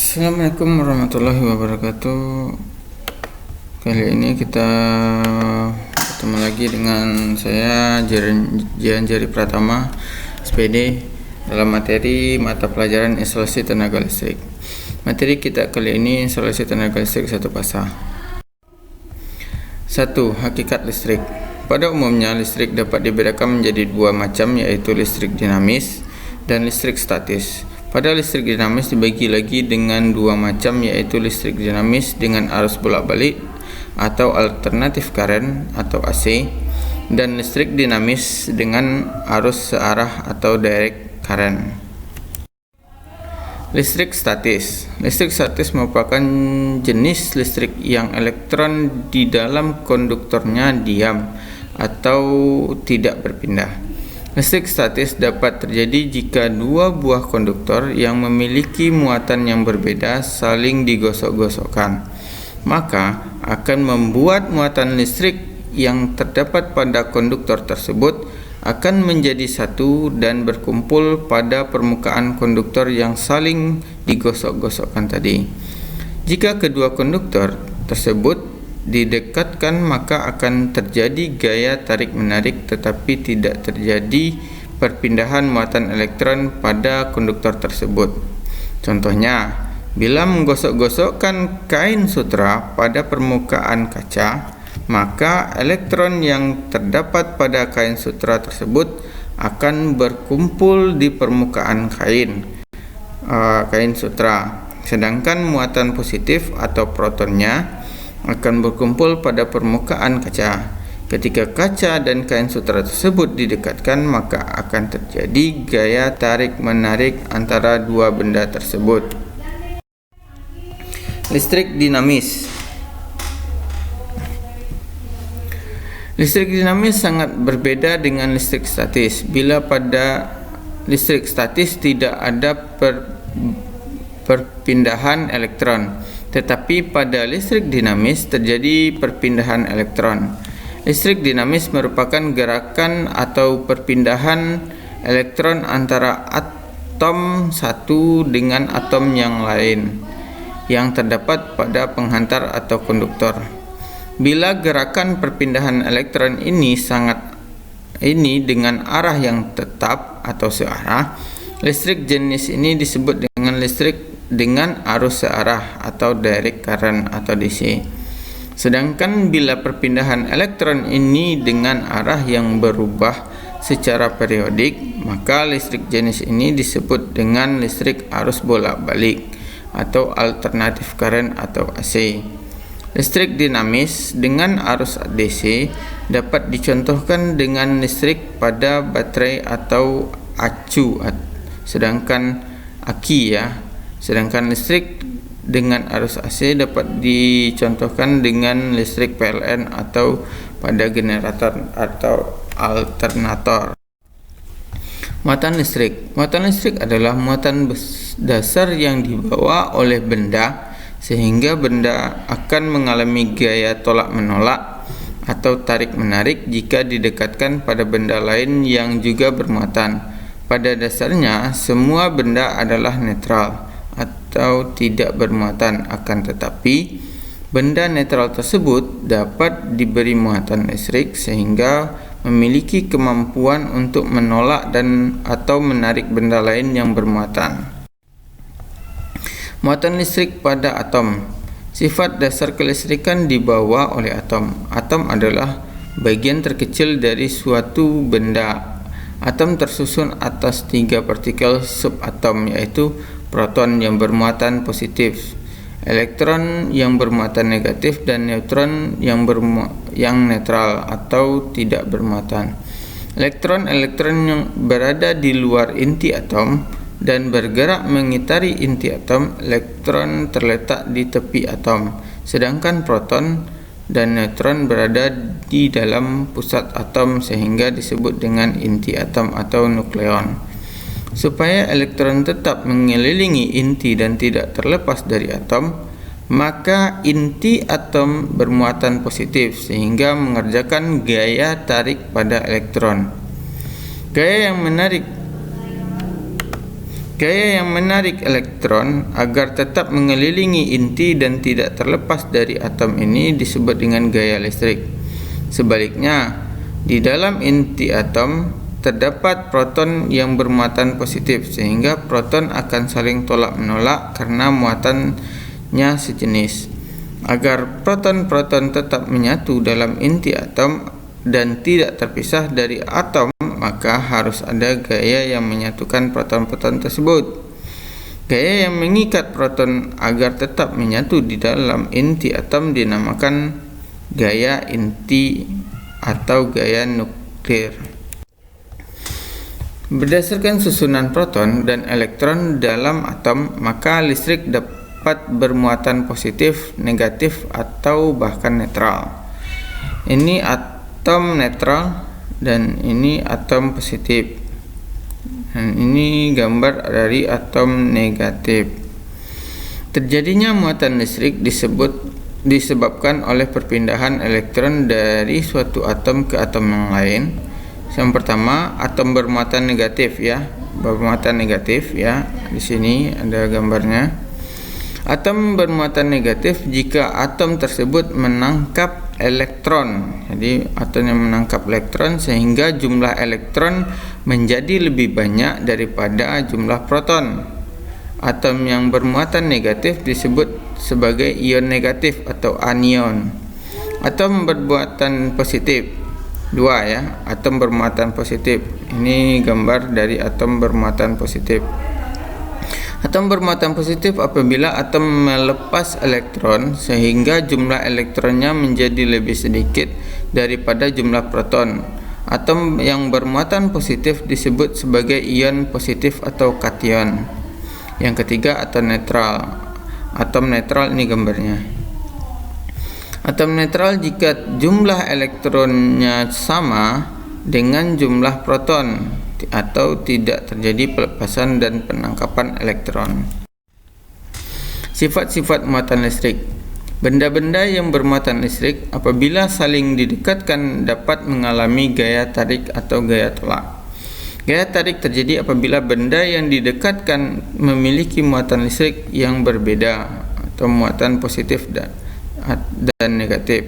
Assalamualaikum warahmatullahi wabarakatuh. Kali ini kita bertemu lagi dengan saya Jian Jari Pratama, SPD, dalam materi mata pelajaran instalasi tenaga listrik. Materi kita kali ini instalasi tenaga listrik satu fasa. 1. Hakikat listrik. Pada umumnya listrik dapat dibedakan menjadi dua macam, yaitu listrik dinamis dan listrik statis. Pada listrik dinamis dibagi lagi dengan dua macam, yaitu listrik dinamis dengan arus bolak-balik atau alternatif current atau AC, dan listrik dinamis dengan arus searah atau direct current. Listrik statis. Listrik statis merupakan jenis listrik yang elektron di dalam konduktornya diam atau tidak berpindah. Listrik statis dapat terjadi jika dua buah konduktor yang memiliki muatan yang berbeda saling digosok-gosokkan, maka akan membuat muatan listrik yang terdapat pada konduktor tersebut akan menjadi satu dan berkumpul pada permukaan konduktor yang saling digosok-gosokkan tadi. Jika kedua konduktor tersebut didekatkan, maka akan terjadi gaya tarik-menarik, tetapi tidak terjadi perpindahan muatan elektron pada konduktor tersebut. Contohnya, bila menggosok-gosokkan kain sutra pada permukaan kaca, maka elektron yang terdapat pada kain sutra tersebut akan berkumpul di permukaan kain sutra, sedangkan muatan positif atau protonnya akan berkumpul pada permukaan kaca. Ketika kaca dan kain sutra tersebut didekatkan, maka akan terjadi gaya tarik-menarik antara dua benda tersebut. Listrik dinamis. Listrik dinamis sangat berbeda dengan listrik statis. Bila pada listrik statis tidak ada perpindahan elektron, tetapi pada listrik dinamis terjadi perpindahan elektron. Listrik dinamis merupakan gerakan atau perpindahan elektron antara atom satu dengan atom yang lain yang terdapat pada penghantar atau konduktor. Bila gerakan perpindahan elektron ini dengan arah yang tetap atau searah, listrik jenis ini disebut dengan listrik dengan arus searah atau direct current atau DC. Sedangkan bila perpindahan elektron ini dengan arah yang berubah secara periodik, maka listrik jenis ini disebut dengan listrik arus bolak-balik atau alternatif current atau AC. Listrik dinamis dengan arus DC dapat dicontohkan dengan listrik pada baterai atau acu, sedangkan listrik dengan arus AC dapat dicontohkan dengan listrik PLN atau pada generator atau alternator. Muatan listrik. Muatan listrik adalah muatan dasar yang dibawa oleh benda sehingga benda akan mengalami gaya tolak-menolak atau tarik-menarik jika didekatkan pada benda lain yang juga bermuatan. Pada dasarnya, semua benda adalah netral atau tidak bermuatan, akan tetapi benda netral tersebut dapat diberi muatan listrik sehingga memiliki kemampuan untuk menolak dan atau menarik benda lain yang bermuatan. Muatan listrik pada atom. Sifat dasar kelistrikan dibawa oleh atom. Atom adalah bagian terkecil dari suatu benda. Atom tersusun atas 3 partikel subatom, yaitu proton yang bermuatan positif, elektron yang bermuatan negatif, dan neutron yang netral atau tidak bermuatan. Elektron-elektron yang berada di luar inti atom dan bergerak mengitari inti atom. Elektron terletak di tepi atom, sedangkan proton dan neutron berada di dalam pusat atom sehingga disebut dengan inti atom atau nukleon. Supaya elektron tetap mengelilingi inti dan tidak terlepas dari atom, maka inti atom bermuatan positif sehingga mengerjakan gaya tarik pada elektron. Gaya Gaya yang menarik elektron agar tetap mengelilingi inti dan tidak terlepas dari atom ini disebut dengan gaya listrik. Sebaliknya, di dalam inti atom terdapat proton yang bermuatan positif, sehingga proton akan saling tolak-menolak karena muatannya sejenis. Agar proton-proton tetap menyatu dalam inti atom dan tidak terpisah dari atom, maka harus ada gaya yang menyatukan proton-proton tersebut. Gaya yang mengikat proton agar tetap menyatu di dalam inti atom dinamakan gaya inti atau gaya nuklir. Berdasarkan susunan proton dan elektron dalam atom, maka listrik dapat bermuatan positif, negatif, atau bahkan netral. Ini atom netral dan ini atom positif. Dan ini gambar dari atom negatif. Terjadinya muatan listrik disebabkan oleh perpindahan elektron dari suatu atom ke atom yang lain. Yang pertama, atom bermuatan negatif ya. Bermuatan negatif ya. Di sini ada gambarnya. Atom bermuatan negatif jika atom tersebut menangkap elektron. Jadi atom yang menangkap elektron sehingga jumlah elektron menjadi lebih banyak daripada jumlah proton. Atom yang bermuatan negatif disebut sebagai ion negatif atau anion. Atom bermuatan positif, dua ya, atom bermuatan positif. Ini gambar dari atom bermuatan positif. Atom bermuatan positif apabila atom melepas elektron sehingga jumlah elektronnya menjadi lebih sedikit daripada jumlah proton. Atom yang bermuatan positif disebut sebagai ion positif atau kation. Yang ketiga, atom netral. Atom netral ini gambarnya. Atom netral jika jumlah elektronnya sama dengan jumlah proton atau tidak terjadi pelepasan dan penangkapan elektron. Sifat-sifat muatan listrik. Benda-benda yang bermuatan listrik apabila saling didekatkan dapat mengalami gaya tarik atau gaya tolak. Gaya tarik terjadi apabila benda yang didekatkan memiliki muatan listrik yang berbeda atau muatan positif dan negatif.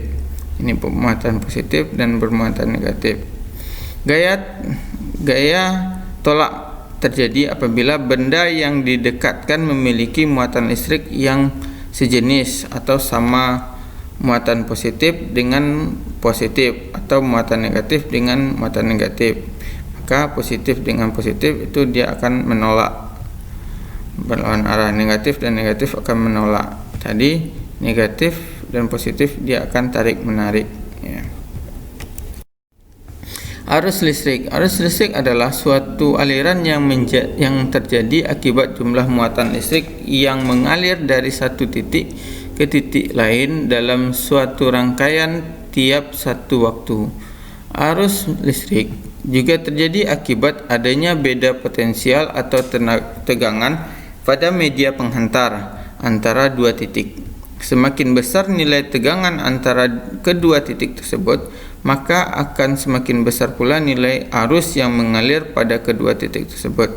Ini muatan positif dan bermuatan negatif. Gaya tolak terjadi apabila benda yang didekatkan memiliki muatan listrik yang sejenis atau sama muatan positif dengan positif atau muatan negatif dengan muatan negatif. Maka positif dengan positif itu dia akan menolak, berlawan arah. Negatif dan negatif akan menolak. Tadi negatif dan positif dia akan tarik menarik ya. Arus listrik. Arus listrik adalah suatu aliran yang terjadi akibat jumlah muatan listrik yang mengalir dari satu titik ke titik lain dalam suatu rangkaian tiap satu waktu. Arus listrik juga terjadi akibat adanya beda potensial atau tegangan pada media penghantar antara dua titik. Semakin besar nilai tegangan antara kedua titik tersebut, maka akan semakin besar pula nilai arus yang mengalir pada kedua titik tersebut.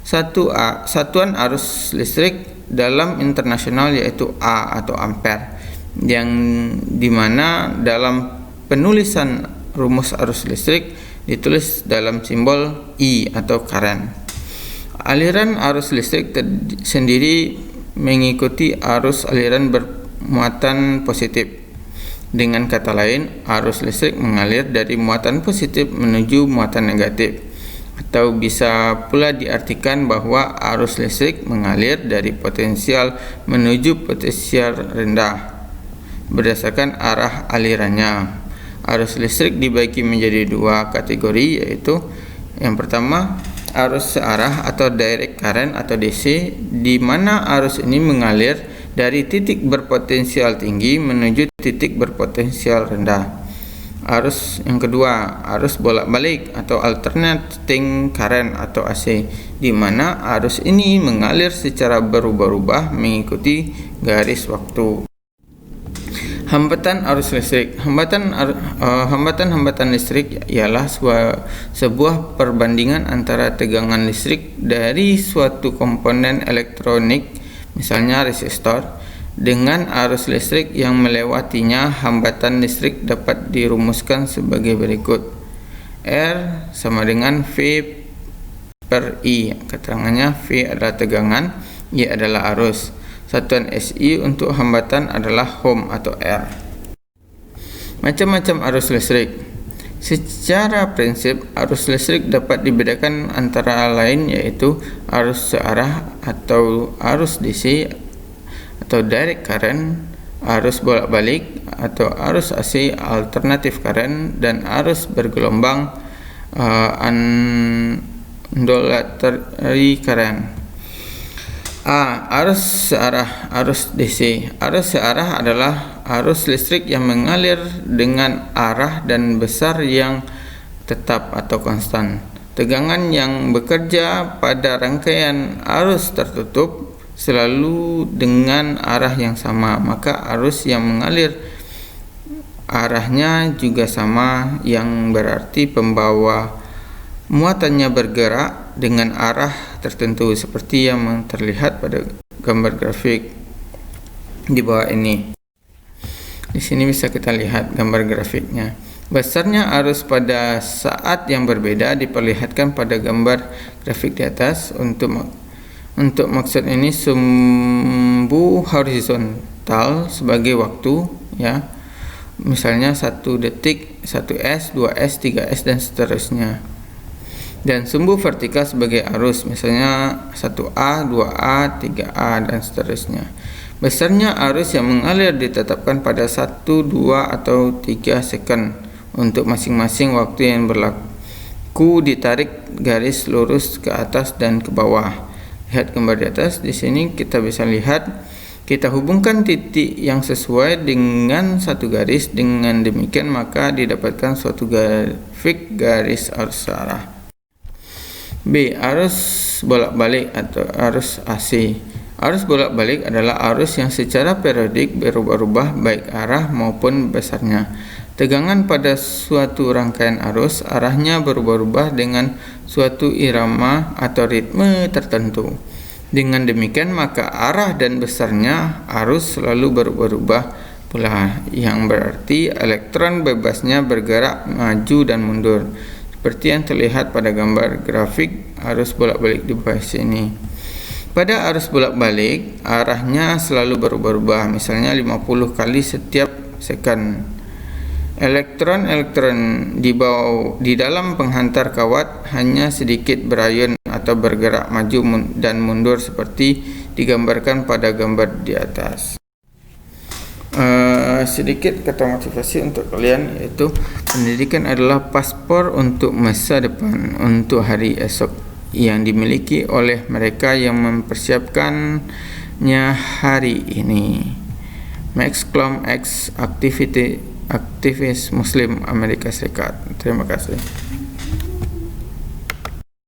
Satuan arus listrik dalam internasional yaitu A atau ampere, yang dimana dalam penulisan rumus arus listrik ditulis dalam simbol I atau current. Aliran arus listrik sendiri mengikuti arus aliran bermuatan positif. Dengan kata lain, arus listrik mengalir dari muatan positif menuju muatan negatif, atau bisa pula diartikan bahwa arus listrik mengalir dari potensial menuju potensial rendah berdasarkan arah alirannya. Arus listrik dibagi menjadi dua kategori, yaitu yang pertama arus searah atau direct current atau DC, di mana arus ini mengalir dari titik berpotensial tinggi menuju titik berpotensial rendah. Arus yang kedua, arus bolak-balik atau alternating current atau AC, di mana arus ini mengalir secara berubah-ubah mengikuti garis waktu. Hambatan arus listrik. Hambatan listrik ialah sebuah perbandingan antara tegangan listrik dari suatu komponen elektronik, misalnya resistor, dengan arus listrik yang melewatinya. Hambatan listrik dapat dirumuskan sebagai berikut. R sama dengan V per I. Keterangannya, V adalah tegangan, I adalah arus. Satuan SI untuk hambatan adalah ohm atau R. Macam-macam arus listrik. Secara prinsip, arus listrik dapat dibedakan antara lain yaitu arus searah atau arus DC atau direct current, arus bolak-balik atau arus AC alternative current, dan arus bergelombang undulatory current. Arus searah, arus DC. Arus searah adalah arus listrik yang mengalir dengan arah dan besar yang tetap atau konstan. Tegangan yang bekerja pada rangkaian arus tertutup selalu dengan arah yang sama, maka arus yang mengalir arahnya juga sama, yang berarti pembawa muatannya bergerak dengan arah tertentu seperti yang terlihat pada gambar grafik di bawah ini. Di sini bisa kita lihat gambar grafiknya. Besarnya arus pada saat yang berbeda diperlihatkan pada gambar grafik di atas. Untuk maksud ini, sumbu horizontal sebagai waktu, ya. Misalnya 1 detik, 1S, 2S, 3S dan seterusnya. Dan sumbu vertikal sebagai arus, misalnya 1A, 2A, 3A dan seterusnya. Besarnya arus yang mengalir ditetapkan pada 1, 2 atau 3 second untuk masing-masing waktu yang berlaku. Ditarik garis lurus ke atas dan ke bawah. Lihat gambar di atas. Di sini kita bisa lihat, kita hubungkan titik yang sesuai dengan satu garis. Dengan demikian maka didapatkan suatu grafik garis arus searah. B. Arus bolak-balik atau arus AC. Arus bolak-balik adalah arus yang secara periodik berubah-ubah baik arah maupun besarnya. Tegangan pada suatu rangkaian arus, arahnya berubah-ubah dengan suatu irama atau ritme tertentu. Dengan demikian maka arah dan besarnya arus selalu berubah-ubah pula, yang berarti elektron bebasnya bergerak maju dan mundur, seperti yang terlihat pada gambar grafik arus bolak-balik di bawah sini. Pada arus bolak-balik, arahnya selalu berubah-ubah, misalnya 50 kali setiap second. Elektron-elektron di dalam penghantar kawat hanya sedikit berayun atau bergerak maju dan mundur seperti digambarkan pada gambar di atas. Sedikit kata motivasi untuk kalian, yaitu pendidikan adalah paspor untuk masa depan, untuk hari esok yang dimiliki oleh mereka yang mempersiapkannya hari ini. Max Klom, ex aktivis Muslim Amerika Serikat. Terima kasih.